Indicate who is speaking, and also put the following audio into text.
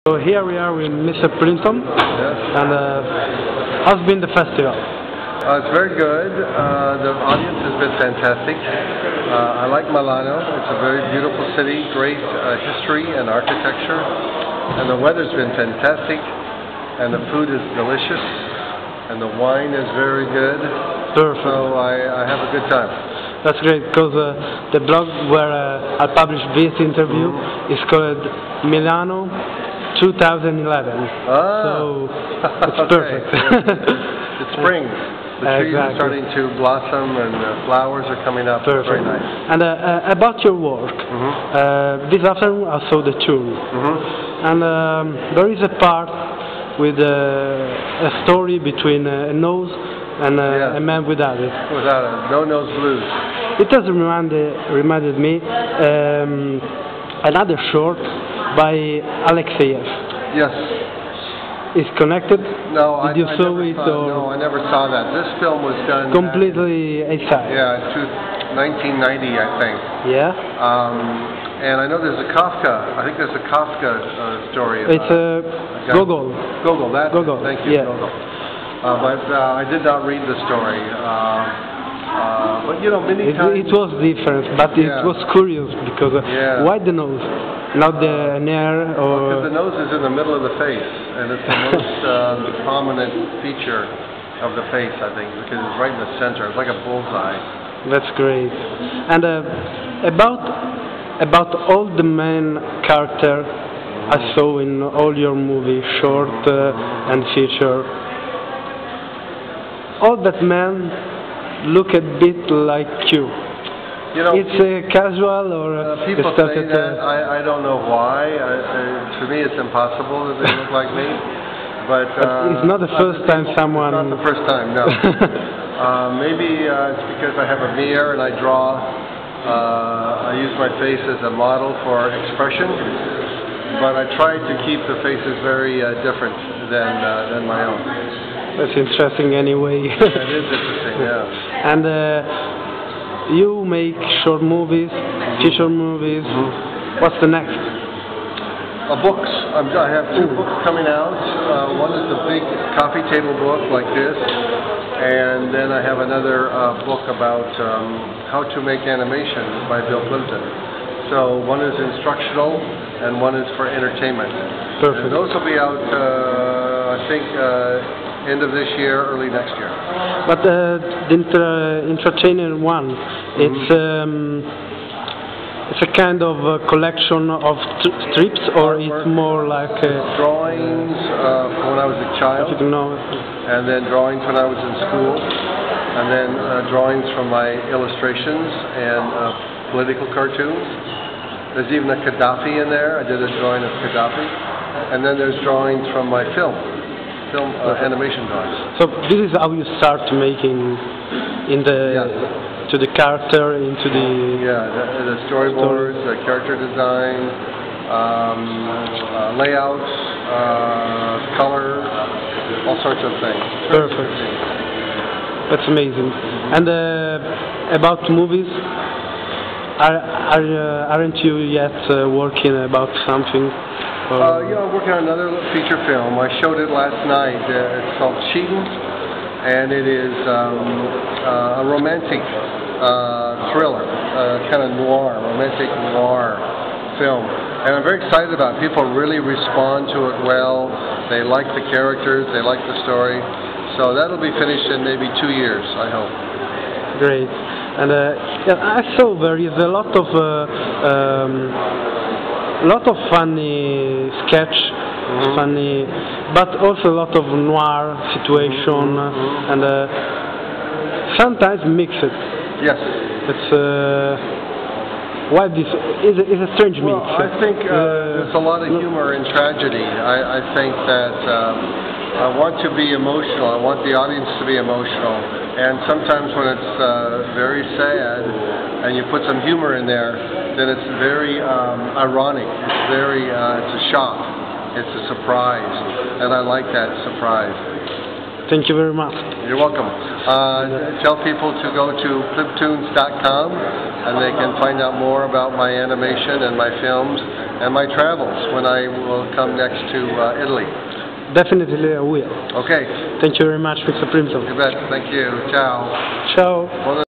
Speaker 1: So here we are with Mr. Plympton,
Speaker 2: Yes.
Speaker 1: and how's been the festival?
Speaker 2: It's very good. The audience has been fantastic. I like Milano. It's a very beautiful city, great history and architecture, and the weather's been fantastic, and the food is delicious, and the wine is very good.
Speaker 1: Perfect.
Speaker 2: So I have a good time.
Speaker 1: That's great, because the blog where I published this interview is called Milano 2011. So it's perfect.
Speaker 2: It's spring. The trees are starting to blossom and the flowers are coming up.
Speaker 1: Perfect.
Speaker 2: It's very nice.
Speaker 1: And about your work, this afternoon I saw the tour, and there is a part with a story between a nose and a man without it.
Speaker 2: Without it. No-nose blues.
Speaker 1: It has reminded me another short by Alexeyev.
Speaker 2: Yes.
Speaker 1: Is connected?
Speaker 2: No,
Speaker 1: Did you saw it?
Speaker 2: No, I never saw that. This film was done
Speaker 1: completely aside.
Speaker 2: Yeah, 1990, I think.
Speaker 1: Yeah.
Speaker 2: And I know there's a Kafka. I think there's a Kafka story.
Speaker 1: It's Gogol.
Speaker 2: Gogol. That's
Speaker 1: Gogol.
Speaker 2: Thank you,
Speaker 1: yeah.
Speaker 2: Gogol. But I did not read the story. But you know, many times
Speaker 1: it was different, but it was curious because why the nose? Not the hair, or
Speaker 2: because the nose is in the middle of the face, and it's the most prominent feature of the face, I think, because it's right in the center. It's like a bullseye.
Speaker 1: That's great. And about all the main character I saw in all your movies, short and feature, all that men look a bit like you.
Speaker 2: You know,
Speaker 1: it's casual, or
Speaker 2: people say that. I don't know why. To me, it's impossible that they look like me. But
Speaker 1: it's not the first time someone.
Speaker 2: It's not the first time, no. Maybe it's because I have a mirror and I draw. I use my face as a model for expression, but I try to keep the faces very different than my own.
Speaker 1: That's interesting, anyway.
Speaker 2: That is interesting, yeah.
Speaker 1: And you make short movies, feature movies. What's the next?
Speaker 2: Books. I have two books coming out. One is a big coffee table book like this, and then I have another book about how to make animation by Bill Plympton. So one is instructional, and one is for entertainment.
Speaker 1: Perfect.
Speaker 2: And those will be out, I think, end of this year, early next year.
Speaker 1: But the entertainer one, it's a kind of collection of strips, or it's more like
Speaker 2: drawings from when I was a child, and then drawings when I was in school, and then drawings from my illustrations and political cartoons. There's even a Gaddafi in there. I did a drawing of Gaddafi, and then there's drawings from my film animation drawings. So
Speaker 1: this is how you start making in the to the character, into the
Speaker 2: storyboards, the character design, layouts, color, all sorts of things.
Speaker 1: Perfect. That's amazing. And about movies, aren't you yet working about something?
Speaker 2: I'm working on another feature film. I showed it last night. It's called Cheatin', and it is a romantic thriller, kind of romantic noir film. And I'm very excited about it. People really respond to it well. They like the characters, they like the story. So that'll be finished in maybe 2 years, I hope.
Speaker 1: Great. And I saw there is a lot of funny sketch, funny, but also a lot of noir situation, and sometimes mixed.
Speaker 2: Yes.
Speaker 1: It's why this is a strange mix.
Speaker 2: Well, I think there's a lot of humor in tragedy. I think that I want to be emotional. I want the audience to be emotional, and sometimes when it's very sad, and you put some humor in there, then it's very ironic. It's very, it's a shock. It's a surprise, and I like that surprise.
Speaker 1: Thank you very much.
Speaker 2: You're welcome. Tell people to go to plymptoons.com, and they can find out more about my animation and my films, and my travels when I will come next to Italy.
Speaker 1: Definitely I will.
Speaker 2: Okay.
Speaker 1: Thank you very much, Mr. Plympton.
Speaker 2: You bet. Thank you. Ciao.
Speaker 1: Ciao.